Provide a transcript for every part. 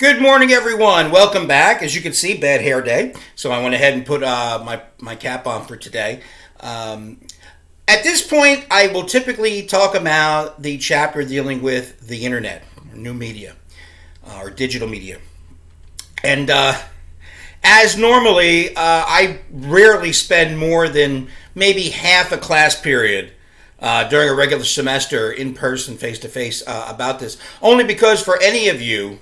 Good morning, everyone. Welcome back. As you can see, bad hair day, so I went ahead and put my cap on for today. At this point, I will typically talk about the chapter dealing with the internet, or new media, or digital media. And as normally, I rarely spend more than maybe half a class period during a regular semester in person, face to face, about this. Only because for any of you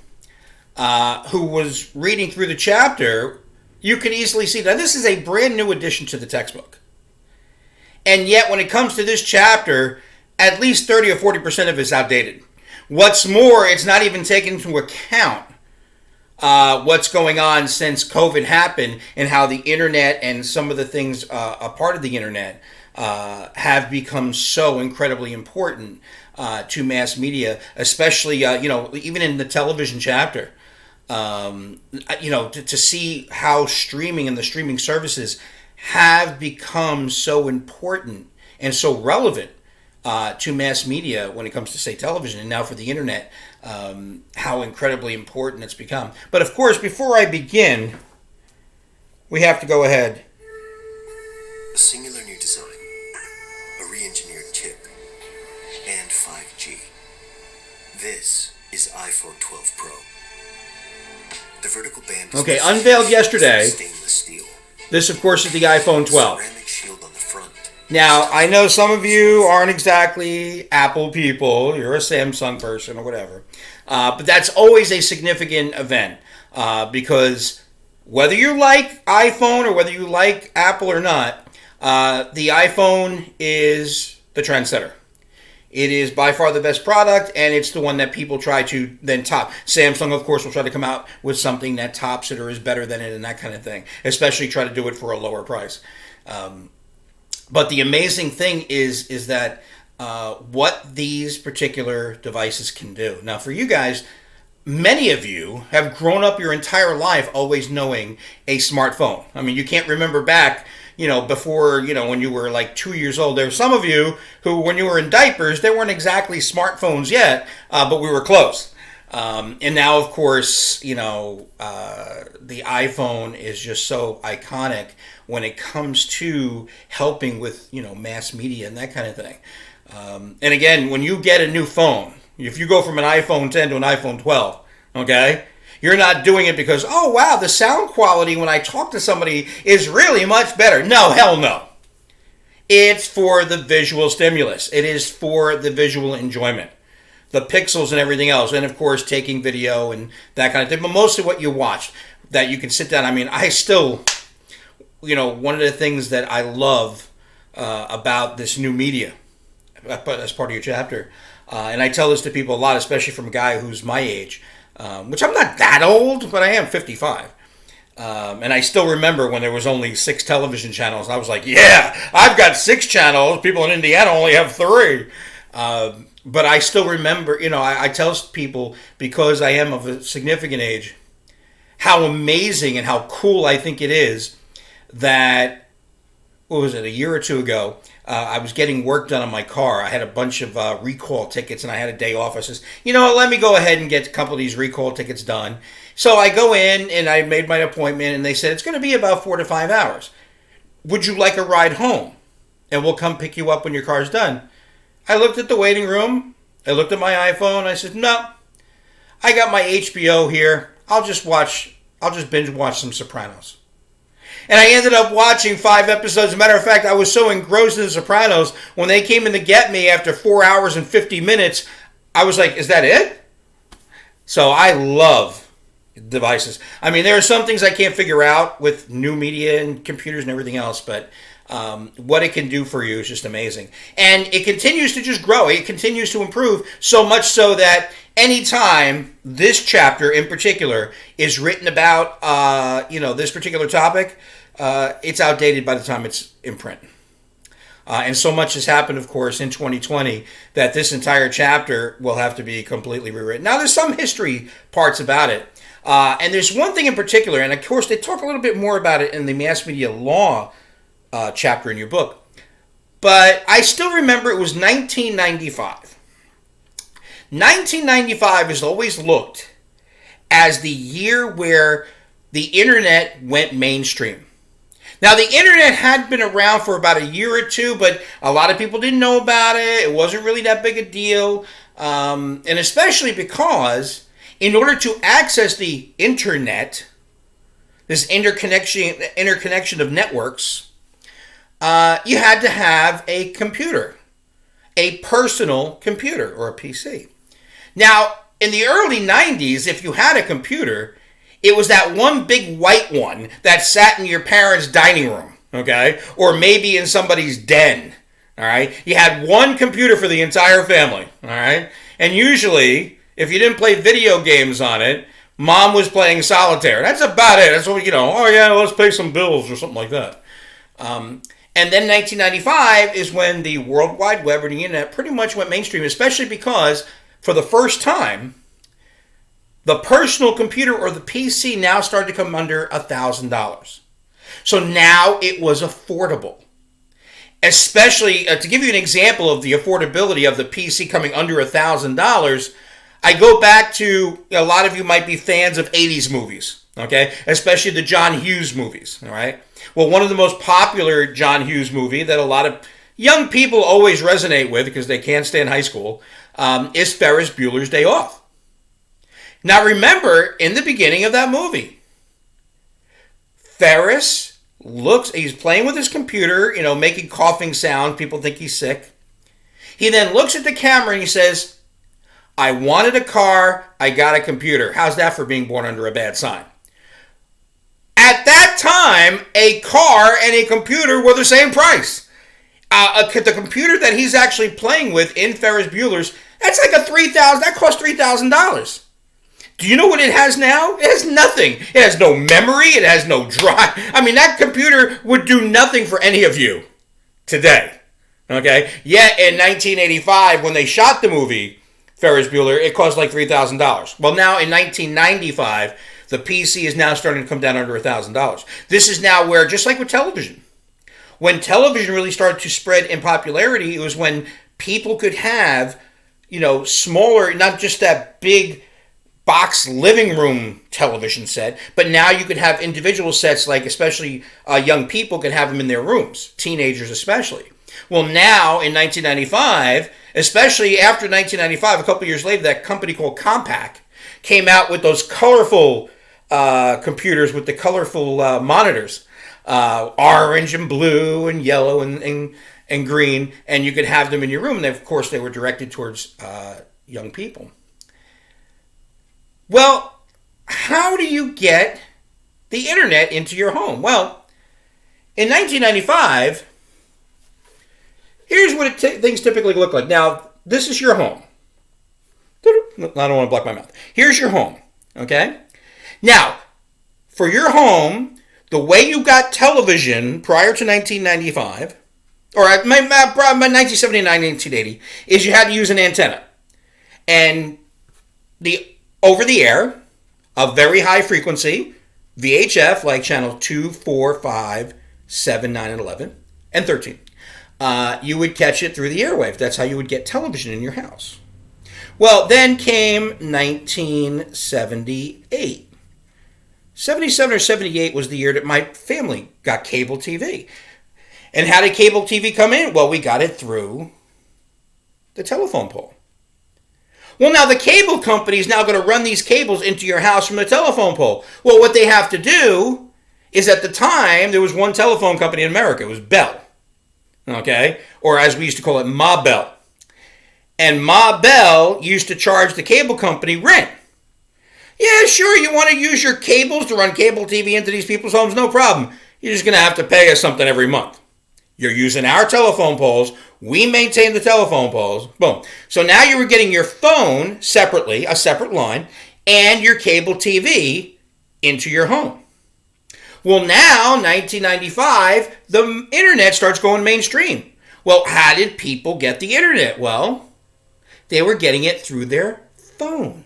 who was reading through the chapter, you can easily see that this is a brand new addition to the textbook. And yet, when it comes to this chapter, at least 30 or 40% of it is outdated. What's more, it's not even taken into account what's going on since COVID happened and how the internet and some of the things a part of the internet have become so incredibly important to mass media, especially, even in the television chapter. To see how streaming and the streaming services have become so important and so relevant to mass media when it comes to, say, television, and now for the internet, how incredibly important it's become. But of course, before I begin, we have to go ahead. A singular new design, a re-engineered chip, and 5G. This is iPhone 12 Pro. The vertical band is unveiled yesterday. Stainless steel. This, of course, is the iPhone 12. Ceramic shield on the front. Now, I know some of you aren't exactly Apple people. You're a Samsung person or whatever. But that's always a significant event because whether you like iPhone or whether you like Apple or not, the iPhone is the trendsetter. It is by far the best product, and it's the one that people try to then top. Samsung, of course, will try to come out with something that tops it or is better than it and that kind of thing, especially try to do it for a lower price. But the amazing thing is that what these particular devices can do. Now, for you guys, many of you have grown up your entire life always knowing a smartphone. I mean, you can't remember back before, when you were like 2 years old. There were some of you who, when you were in diapers, they weren't exactly smartphones yet, but we were close. And now, of course, the iPhone is just so iconic when it comes to helping with, mass media and that kind of thing. And again, when you get a new phone, if you go from an iPhone 10 to an iPhone 12, okay? You're not doing it because, oh, wow, the sound quality when I talk to somebody is really much better. No, hell no. It's for the visual stimulus. It is for the visual enjoyment. The pixels and everything else. And, of course, taking video and that kind of thing. But mostly what you watch, that you can sit down. I mean, I still, one of the things that I love about this new media, as part of your chapter, and I tell this to people a lot, especially from a guy who's my age, which I'm not that old, but I am 55. And I still remember when there was only 6 television channels. I was like, yeah, I've got 6 channels. People in Indiana only have 3. But I still remember, I tell people, because I am of a significant age, how amazing and how cool I think it is that, what was it, a year or two ago, I was getting work done on my car. I had a bunch of recall tickets, and I had a day off. I says, let me go ahead and get a couple of these recall tickets done. So I go in, and I made my appointment, and they said, it's going to be about 4 to 5 hours. Would you like a ride home? And we'll come pick you up when your car's done. I looked at the waiting room. I looked at my iPhone. I said, no, I got my HBO here. I'll just binge watch some Sopranos. And I ended up watching 5 episodes. As a matter of fact, I was so engrossed in The Sopranos, when they came in to get me after 4 hours and 50 minutes, I was like, is that it? So I love devices. I mean, there are some things I can't figure out with new media and computers and everything else, but what it can do for you is just amazing. And it continues to just grow. It continues to improve, so much so that anytime this chapter in particular is written about, this particular topic, it's outdated by the time it's in print. And so much has happened, of course, in 2020 that this entire chapter will have to be completely rewritten. Now, there's some history parts about it. And there's one thing in particular, and of course, they talk a little bit more about it in the mass media law chapter in your book. But I still remember it was 1995. 1995 is always looked as the year where the internet went mainstream. Now, the internet had been around for about a year or two, but a lot of people didn't know about it. It wasn't really that big a deal. And especially because in order to access the internet, this interconnection of networks, you had to have a computer, a personal computer or a PC. Now, in the early 90s, if you had a computer, it was that one big white one that sat in your parents' dining room, okay? Or maybe in somebody's den, all right? You had one computer for the entire family, all right? And usually, if you didn't play video games on it, mom was playing solitaire. That's about it. That's what, oh yeah, let's pay some bills or something like that. And then 1995 is when the World Wide Web or the internet pretty much went mainstream, especially because for the first time, the personal computer or the PC now started to come under $1,000. So now it was affordable. Especially, to give you an example of the affordability of the PC coming under $1,000, I go back to, a lot of you might be fans of 80s movies, okay? Especially the John Hughes movies, all right? Well, one of the most popular John Hughes movie that a lot of young people always resonate with because they can't stand high school is Ferris Bueller's Day Off. Now remember, in the beginning of that movie, Ferris he's playing with his computer, making coughing sounds. People think he's sick. He then looks at the camera and he says, I wanted a car, I got a computer. How's that for being born under a bad sign? At that time, a car and a computer were the same price. The computer that he's actually playing with in Ferris Bueller's, that's like that cost $3,000. Do you know what it has now? It has nothing. It has no memory. It has no drive. I mean, that computer would do nothing for any of you today. Okay? Yet in 1985, when they shot the movie Ferris Bueller, it cost like $3,000. Well, now in 1995, the PC is now starting to come down under $1,000. This is now where, just like with television, when television really started to spread in popularity, it was when people could have, smaller, not just that big box living room television set, but now you could have individual sets, like especially young people could have them in their rooms, teenagers especially. Well, now in 1995, especially after 1995, a couple years later, that company called Compaq came out with those colorful computers with the colorful monitors, orange and blue and yellow and green, and you could have them in your room. And of course, they were directed towards young people. Well, how do you get the internet into your home? Well, in 1995, here's what things typically look like. Now, this is your home. I don't want to block my mouth. Here's your home, okay? Now, for your home, the way you got television prior to 1995, or 1979, 1980, is you had to use an antenna. And over the air, a very high frequency, VHF, like channel 2, 4, 5, 7, 9, and 11, and 13. You would catch it through the airwave. That's how you would get television in your house. Well, then came 1978. 77 or 78 was the year that my family got cable TV. And how did cable TV come in? Well, we got it through the telephone pole. Well, now the cable company is now going to run these cables into your house from the telephone pole. Well, what they have to do is, at the time, there was one telephone company in America. It was Bell. Okay? Or as we used to call it, Ma Bell. And Ma Bell used to charge the cable company rent. Yeah, sure, you want to use your cables to run cable TV into these people's homes? No problem. You're just going to have to pay us something every month. You're using our telephone poles. We maintain the telephone poles. Boom. So now you were getting your phone separately, a separate line, and your cable TV into your home. Well, now, 1995, the internet starts going mainstream. Well, how did people get the internet? Well, they were getting it through their phone.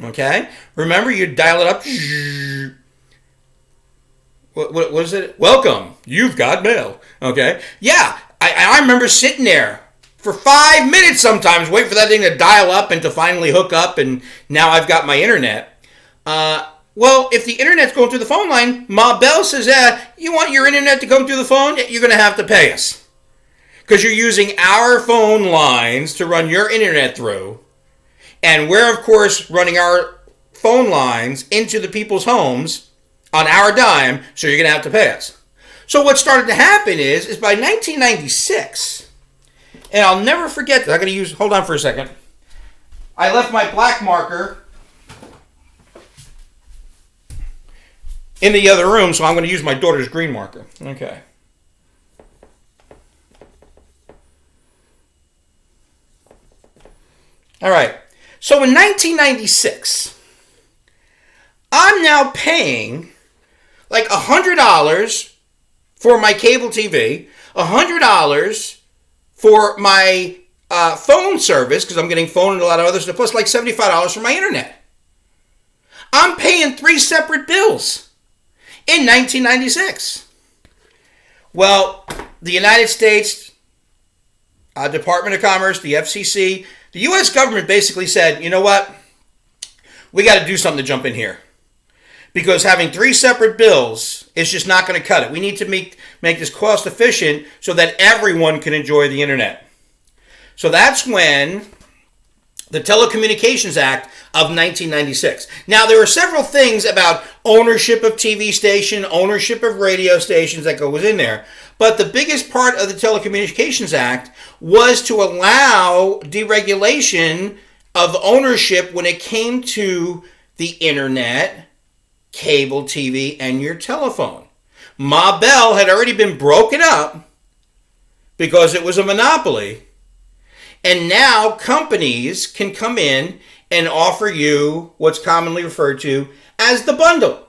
Okay? Remember, you dial it up. What was it? Welcome. You've got mail. Okay? Yeah. I remember sitting there for 5 minutes sometimes, waiting for that thing to dial up and to finally hook up, and now I've got my internet. Well, if the internet's going through the phone line, Ma Bell says, you want your internet to come through the phone? You're going to have to pay us. Because you're using our phone lines to run your internet through. And we're, of course, running our phone lines into the people's homes on our dime, so you're going to have to pay us. So what started to happen is by 1996, and I'll never forget that. I'm going to use, hold on for a second. I left my black marker in the other room, so I'm going to use my daughter's green marker. Okay. All right. So in 1996, I'm now paying like $100 for my cable TV, $100 for my phone service, because I'm getting phone and a lot of other stuff, plus like $75 for my internet. I'm paying 3 separate bills in 1996. Well, the United States Department of Commerce, the FCC, the U.S. government basically said, you know what? We got to do something to jump in here. Because having 3 separate bills is just not going to cut it. We need to make this cost efficient so that everyone can enjoy the internet. So that's when the Telecommunications Act of 1996. Now, there are several things about ownership of TV station, ownership of radio stations that goes in there. But the biggest part of the Telecommunications Act was to allow deregulation of ownership when it came to the internet, cable TV, and your telephone. Ma Bell had already been broken up because it was a monopoly. And now companies can come in and offer you what's commonly referred to as the bundle.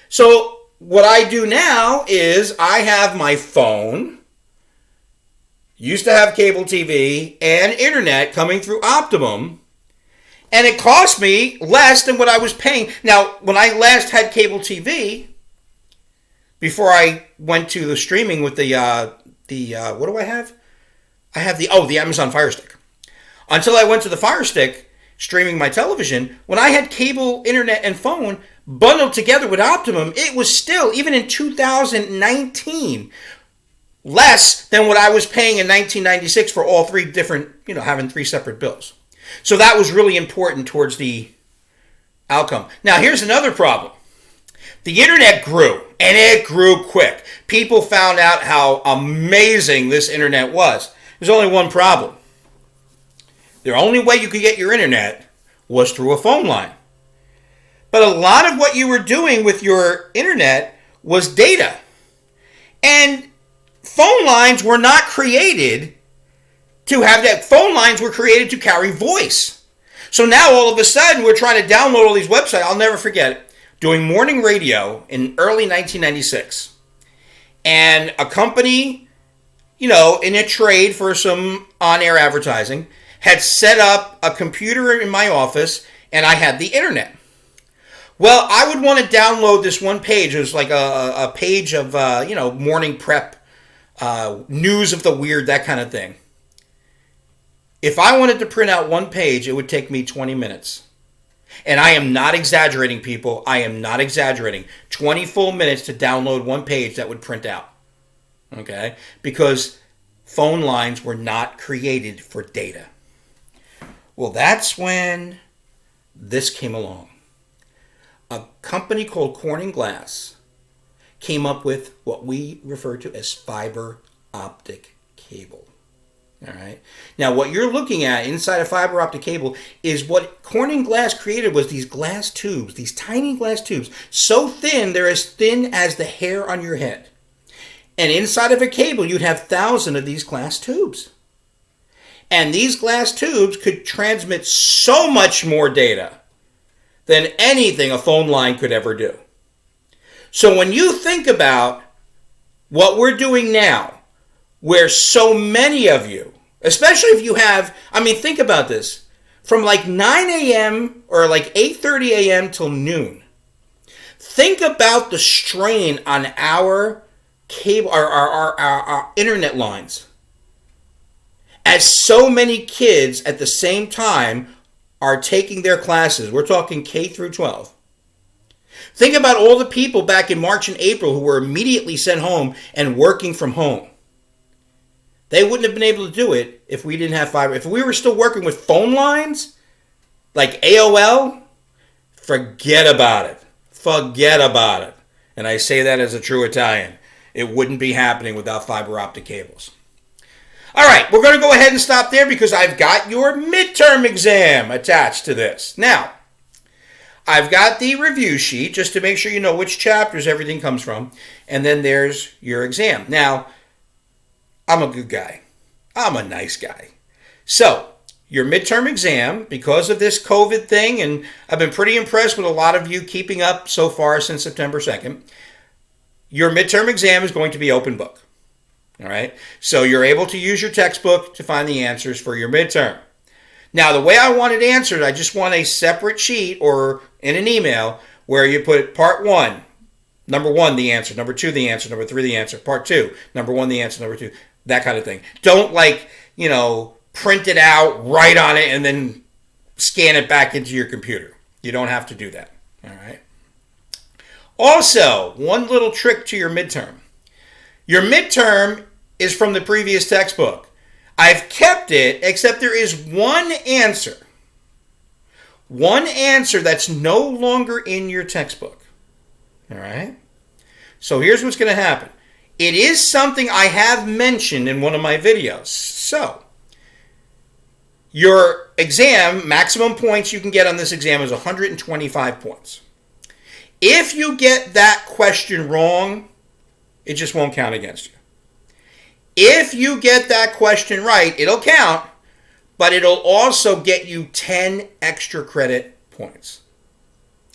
So what I do now is I have my phone, used to have cable TV and internet coming through Optimum, and it cost me less than what I was paying. Now, when I last had cable TV, before I went to the streaming with the what do I have? I have the Amazon Fire Stick. Until I went to the Fire Stick, streaming my television, when I had cable, internet, and phone bundled together with Optimum, it was still, even in 2019, less than what I was paying in 1996 for all 3 different, having 3 separate bills. So that was really important towards the outcome. Now, here's another problem. The internet grew, and it grew quick. People found out how amazing this internet was. There's only one problem. The only way you could get your internet was through a phone line. But a lot of what you were doing with your internet was data. And phone lines were not created to have that. Phone lines were created to carry voice. So now all of a sudden we're trying to download all these websites. I'll never forget it. Doing morning radio in early 1996. And a company, in a trade for some on-air advertising, had set up a computer in my office, and I had the internet. Well, I would want to download this one page. It was like a page of, morning prep, news of the weird, that kind of thing. If I wanted to print out one page, it would take me 20 minutes. And I am not exaggerating, people. I am not exaggerating. 20 full minutes to download one page that would print out. Okay? Because phone lines were not created for data. Well, that's when this came along. A company called Corning Glass came up with what we refer to as fiber optic cable. All right. Now, what you're looking at inside a fiber optic cable is what Corning Glass created was these glass tubes, these tiny glass tubes, so thin, they're as thin as the hair on your head. And inside of a cable, you'd have thousands of these glass tubes. And these glass tubes could transmit so much more data than anything a phone line could ever do. So when you think about what we're doing now, where so many of you, especially if you have, think about this, from like 9 a.m. or like 8:30 a.m. till noon. Think about the strain on our cable, our internet lines. As so many kids at the same time are taking their classes. We're talking K through 12. Think about all the people back in March and April who were immediately sent home and working from home. They wouldn't have been able to do it if we didn't have fiber. If we were still working with phone lines, like AOL, forget about it. Forget about it. And I say that as a true Italian. It wouldn't be happening without fiber optic cables. All right, we're going to go ahead and stop there because I've got your midterm exam attached to this. Now, I've got the review sheet just to make sure you know which chapters everything comes from. And then there's your exam. Now, I'm a good guy. I'm a nice guy. So, your midterm exam, because of this COVID thing, and I've been pretty impressed with a lot of you keeping up so far since September 2nd, your midterm exam is going to be open book. All right? So, you're able to use your textbook to find the answers for your midterm. Now, the way I want it answered, I just want a separate sheet or in an email where you put part 1, number 1, the answer, number 2, the answer, number 3, the answer, part 2, number 1, the answer, number 2, that kind of thing. Don't print it out, write on it, and then scan it back into your computer. You don't have to do that. All right. Also, one little trick to your midterm. Your midterm is from the previous textbook. I've kept it, except there is one answer. One answer that's no longer in your textbook. All right? So here's what's going to happen. It is something I have mentioned in one of my videos. So, your exam, maximum points you can get on this exam is 125 points. If you get that question wrong, it just won't count against you. If you get that question right, it'll count, but it'll also get you 10 extra credit points.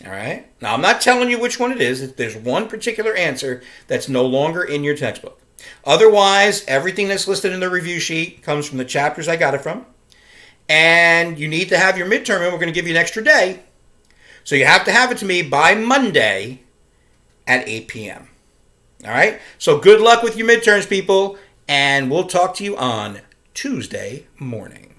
All right? Now, I'm not telling you which one it is. There's one particular answer that's no longer in your textbook. Otherwise, everything that's listed in the review sheet comes from the chapters I got it from. And you need to have your midterm, and we're going to give you an extra day. So you have to have it to me by Monday at 8 p.m. All right? So good luck with your midterms, people, and we'll talk to you on Tuesday morning.